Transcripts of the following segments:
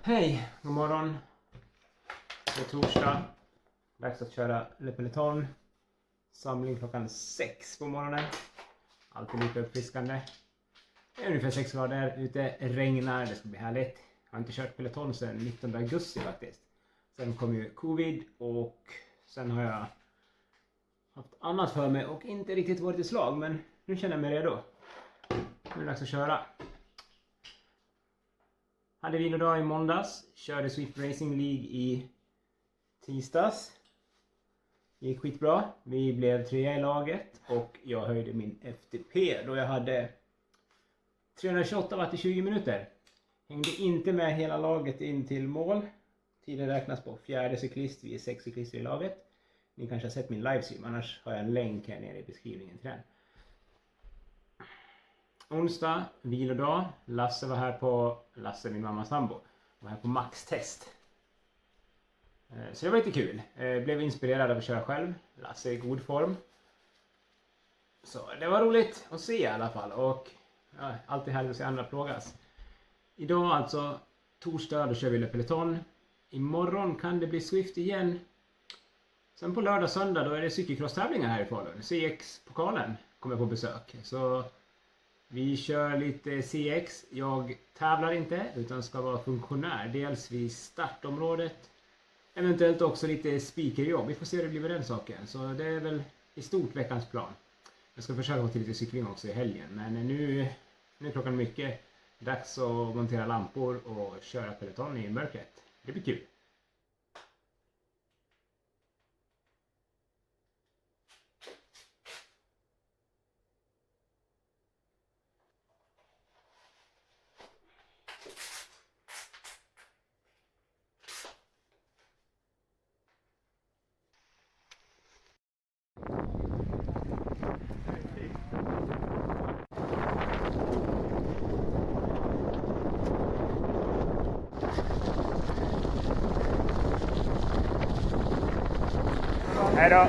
Hej, god morgon. Det är torsdag. Dags att köra Le Peloton. Samling klockan 6 på morgonen. Alltid lite uppfriskande. Det är ungefär 6 grader ute, regnar, det ska bli härligt. Jag har inte kört Peloton sedan 19 augusti faktiskt. Sen kom ju covid och sen har jag haft annat för mig och inte riktigt varit i slag, men nu känner jag mig redo. Nu är det dags att köra. Hade vilodag i måndags, körde Swift Racing League i tisdags. Det gick skitbra. Vi blev 3 i laget och jag höjde min FTP då jag hade 328 watt i 20 minuter. Hängde inte med hela laget in till mål. Tiden räknas på 4:e cyklist, vi är 6 cyklister i laget. Ni kanske har sett min livestream, annars har jag en länk här nere i beskrivningen till den. Onsdag, vilodag. Lasse var här på, Lasse min mammas sambo, var här på maxtest. Så det var lite kul. Blev inspirerad av att köra själv. Lasse är i god form. Så det var roligt att se i alla fall. Och ja, alltid härligt att se andra plågas. Idag alltså, torsdag, då kör vi Le Peloton. Imorgon kan det bli Swift igen. Sen på lördag, söndag, då är det cykelcross-tävlingar här i Falun. CX-pokalen kommer på besök. Så vi kör lite CX. Jag tävlar inte utan ska vara funktionär. Dels vid startområdet. Eventuellt också lite speakerjobb. Vi får se hur det blir med den saken. Så det är väl i stort veckans plan. Jag ska försöka få till lite cykling också i helgen. Men nu är klockan mycket. Dags att montera lampor och köra Peloton i mörkret. Det blir kul. Hej då.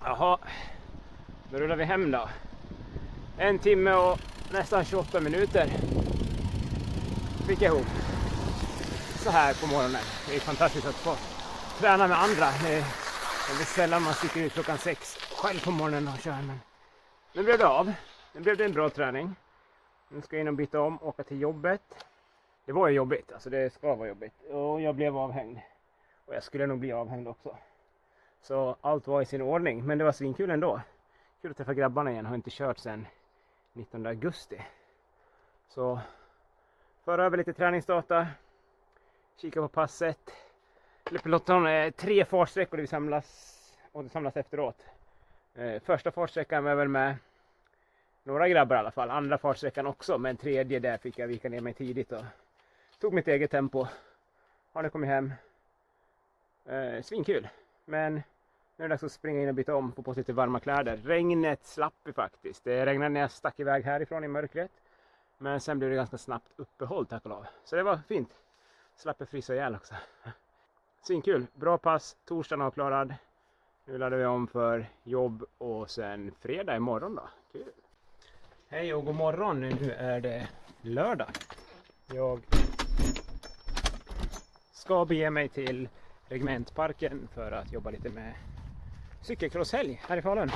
Jaha, då rullar vi hem då. 1 timme och nästan 28 minuter fick jag ihop. Så här på morgonen. Det är fantastiskt att få träna med andra. Det är sällan man sticker ut klockan 6 själv på morgonen och kör. Men nu blev det av. Nu blev det en bra träning. Nu ska jag in och byta om och åka till jobbet. Det var ju jobbigt, alltså det ska vara jobbigt. Och jag blev avhängd. Och jag skulle nog bli avhängd också. Så allt var i sin ordning, men det var svinkul ändå. Kul att träffa grabbarna igen, har inte kört sedan 19 augusti. Så föra över lite träningsdata. Kika på passet. Le Peloton är 3 fartsträckor vi samlas. Och det samlas efteråt. Första fartsträckan var väl med några grabbar i alla fall. Andra fartsträckan också, men tredje där fick jag vika ner mig tidigt och tog mitt eget tempo. Har nu kommit hem. Svinkul. Men nu är det dags att springa in och byta om. Få på sig lite varma kläder. Regnet slapp ju faktiskt. Det regnade när jag stack iväg härifrån i mörkret. Men sen blev det ganska snabbt uppehåll, tack och lov. Så det var fint. Slapp frysa ihjäl också. Svinkul. Bra pass. Torsdagen avklarad. Nu laddar vi om för jobb och sen fredag imorgon då. Kul. Hej och god morgon. Nu är det lördag. Jag ska bege mig till Regementparken för att jobba lite med cykelcrosshelg här i Falun.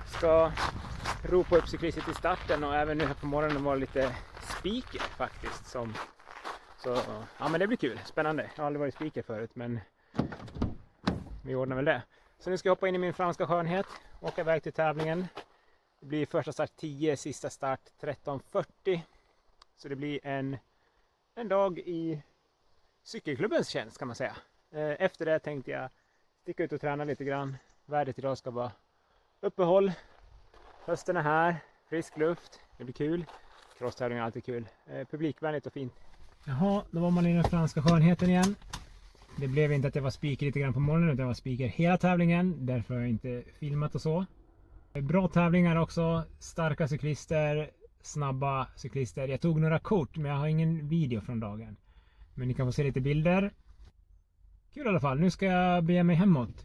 Ska ropa upp cyklister till starten och även nu här på morgonen var lite speaker faktiskt. Så ja, men det blir kul, spännande. Jag har aldrig varit speaker förut, men vi ordnar väl det. Så nu ska jag hoppa in i min franska skönhet och åka iväg till tävlingen. Det blir första start 10, sista start 13:40. Så det blir en dag i cykelklubbens tjänst kan man säga. Efter det tänkte jag sticka ut och träna lite grann. Värdet idag ska vara uppehåll. Hösten är här, frisk luft, det blir kul. Crosstävling är alltid kul. Publikvänligt och fint. Jaha, då var man i den franska skönheten igen. Det blev inte att jag var speaker lite grann på morgonen utan jag var speaker hela tävlingen. Därför har jag inte filmat och så. Bra tävlingar också, starka cyklister, snabba cyklister. Jag tog några kort men jag har ingen video från dagen. Men ni kan få se lite bilder. Kul i alla fall, nu ska jag bege mig hemåt.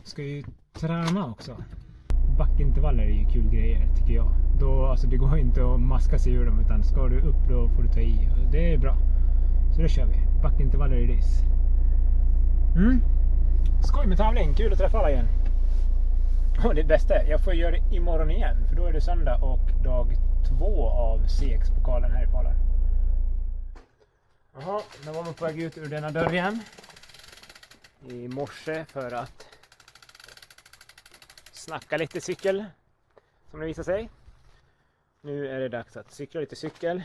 Ska ju träna också. Backintervaller är ju kul grejer tycker jag. Då så det går inte att maska sig ur dem, utan ska du upp då får du ta i. Det är bra. Så då kör vi. Backintervaller i diss. Skoj med tävling, kul att träffa alla igen. Och det bästa är, jag får göra det imorgon igen, för då är det söndag och dag 2 av CX-pokalen här i Falun. Jaha, nu var man på väg ut ur denna dörr igen i morse för att snacka lite cykel, som det visar sig. Nu är det dags att cykla lite cykel.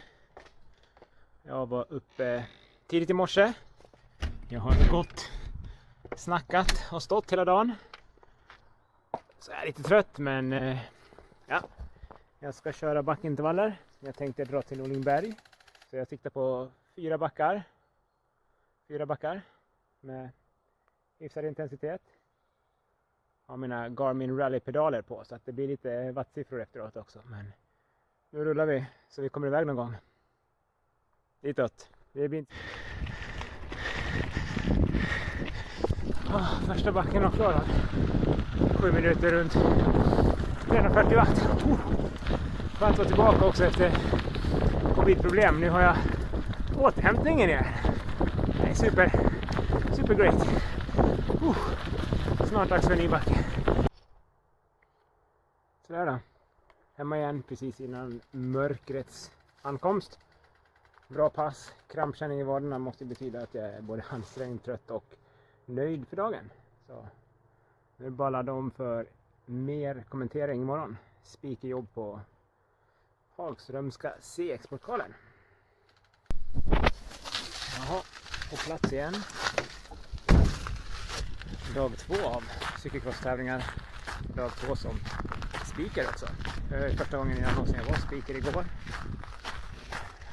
Jag var uppe tidigt i morse. Jag har gått, snackat och stått hela dagen. Så jag är lite trött, men ja, jag ska köra backintervaller. Jag tänkte dra till Olingberg. Så jag siktar på 4 backar. 4 backar med hyfsad intensitet. Har mina Garmin Rally-pedaler på, så att det blir lite wattsiffror efteråt också. Men nu rullar vi så vi kommer iväg någon gång. Ditåt. Det blir inte... Första backen var klar. 7 minuter runt 340 watt. Skönt att vara tillbaka också efter covid-problem. Nu har jag återhämtningen igen. Det är super great. Snart dags för en ny backe. Sådär då. Hemma igen precis innan mörkrets ankomst. Bra pass. Krampkänning i vaderna måste betyda att jag är både ansträngd, trött och nöjd för dagen. Så nu bara ladda om för mer kommentering imorgon. Speakerjobb på Hagströmska CX-pokalen. Jaha, på plats igen. Dag 2 av cykelcross-tävlingar. Dag 2 som speaker också. Första gången jag någonsin var speaker igår.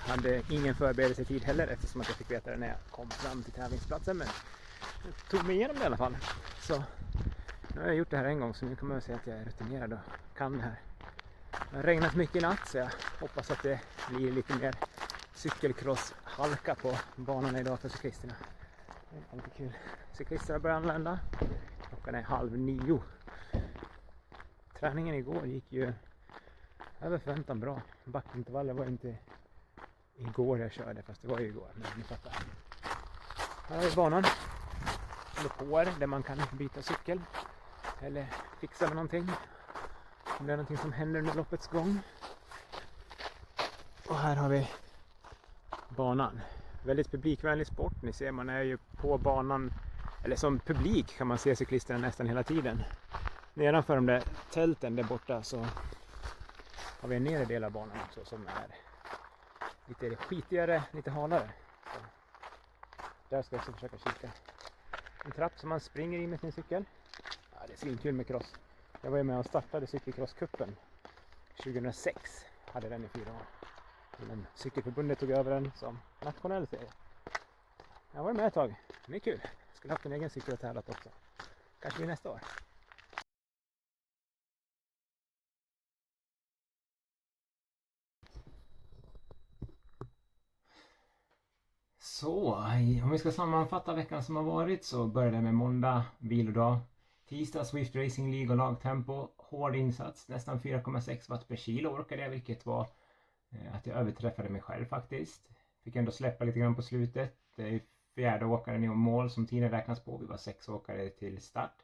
Hade ingen förberedelsetid heller, eftersom att jag fick veta det när jag kom fram till tävlingsplatsen. Men jag tog mig igenom det i alla fall. Så nu har jag gjort det här en gång, så nu kommer jag säga att jag är rutinerad och kan det här. Det har regnat mycket i natt, så jag hoppas att det blir lite mer cykelcross-halka på banan idag för cyklisterna. Det är lite kul. Cyklisterna börjar anlända. Klockan är 8:30. Träningen igår gick ju över förväntan bra. Backintervaller var inte igår jag körde, fast det var ju igår. Men ni fattar. Här har vi banan. Depåer där man kan byta cykel. Eller fixa med någonting. Om det är någonting som händer under loppets gång. Och här har vi banan. Väldigt publikvänlig sport. Ni ser, man är ju på banan. Eller som publik kan man se cyklisterna nästan hela tiden. Nedanför de där tälten där borta så har vi en nedre del av banan också som är lite skitigare, lite halare. Så där ska jag också försöka kika. En trapp som man springer i med sin cykel. Ja, det är svinkul med cross. Jag var ju med och startade cykelcrosscupen 2006. Hade den i 4 år. Innan cykelförbundet tog över den som nationell serie. Jag var med ett tag. Det är kul. Jag skulle haft en egen cykel och tävlat också. Kanske blir nästa år. Så, om vi ska sammanfatta veckan som har varit så började det med måndag, vilodag. Tisdag, Swift Racing League och lagtempo. Hård insats, nästan 4,6 watt per kilo orkade jag, vilket var att jag överträffade mig själv faktiskt. Fick ändå släppa lite grann på slutet. Det är 4:e åkaren i mål som tiden räknas på. Vi var 6 åkare till start.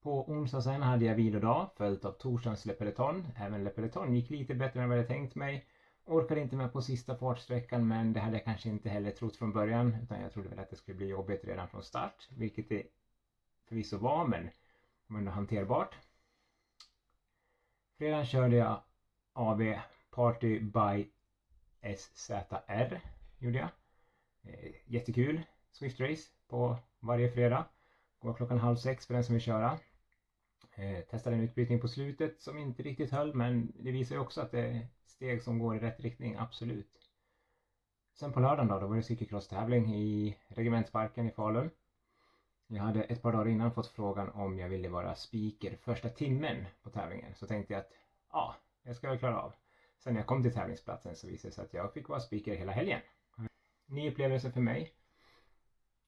På onsdag sen hade jag vilodag, följt av torsdagens Le Peloton. Även Le Peloton gick lite bättre än vad jag tänkt mig. Orkade inte med på sista fartsträckan, men det hade jag kanske inte heller trott från början. Utan jag trodde väl att det skulle bli jobbigt redan från start. Vilket det förvisso var, men ändå hanterbart. Fredagen körde jag AV Party by SZR. Gjorde jag. Jättekul Swift Race på varje fredag. Går klockan 5:30 för den som vill köra. Testade en utbrytning på slutet som inte riktigt höll, men det visar ju också att det är steg som går i rätt riktning, absolut. Sen på lördagen då var det cykelcross-tävling i Regementsparken i Falun. Jag hade ett par dagar innan fått frågan om jag ville vara speaker första timmen på tävlingen. Så tänkte jag att ja, jag ska väl klara av. Sen när jag kom till tävlingsplatsen så visade det sig att jag fick vara speaker hela helgen. Ny upplevelse för mig.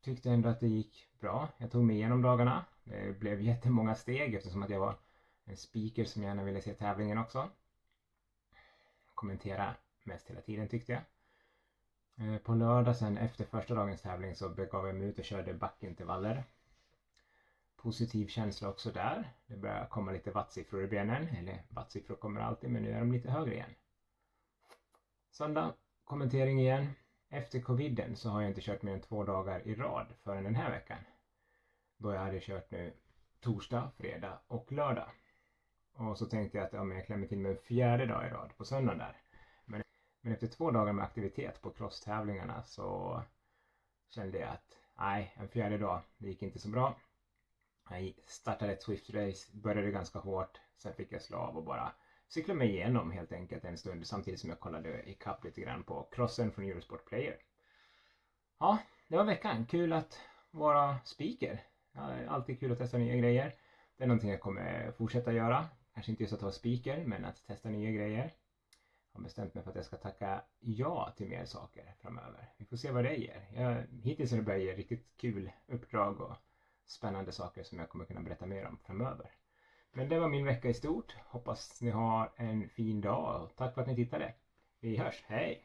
Tyckte ändå att det gick bra. Jag tog mig igenom dagarna. Det blev jättemånga steg eftersom att jag var en speaker som gärna ville se tävlingen också. kommentera mest hela tiden tyckte jag. På lördag sen efter första dagens tävling så begav jag mig ut och körde backintervaller. Positiv känsla också där. Det börjar komma lite wattsiffror i benen. Eller wattsiffror kommer alltid, men nu är de lite högre igen. Söndag, kommentering igen. Efter coviden så har jag inte kört mer än 2 dagar i rad förrän den här veckan. Då jag hade kört nu torsdag, fredag och lördag. Och så tänkte jag att jag klämmer till med en 4:e dag i rad på söndagen där. Men efter 2 dagar med aktivitet på crosstävlingarna så kände jag att nej, en 4:e dag, det gick inte så bra. Jag startade ett Swift-race, började ganska hårt, sen fick jag slå av och bara cykla mig igenom helt enkelt en stund samtidigt som jag kollade ikapp lite grann på crossen från Eurosport Player. Ja, det var veckan. Kul att vara speaker. Ja, alltid kul att testa nya grejer. Det är någonting jag kommer fortsätta göra. Kanske inte just att vara speaker, men att testa nya grejer. Jag har bestämt mig för att jag ska tacka ja till mer saker framöver. Vi får se vad det ger. Hittills har det börjat ge riktigt kul uppdrag och spännande saker som jag kommer kunna berätta mer om framöver. Men det var min vecka i stort. Hoppas ni har en fin dag och tack för att ni tittade. Vi hörs, hej!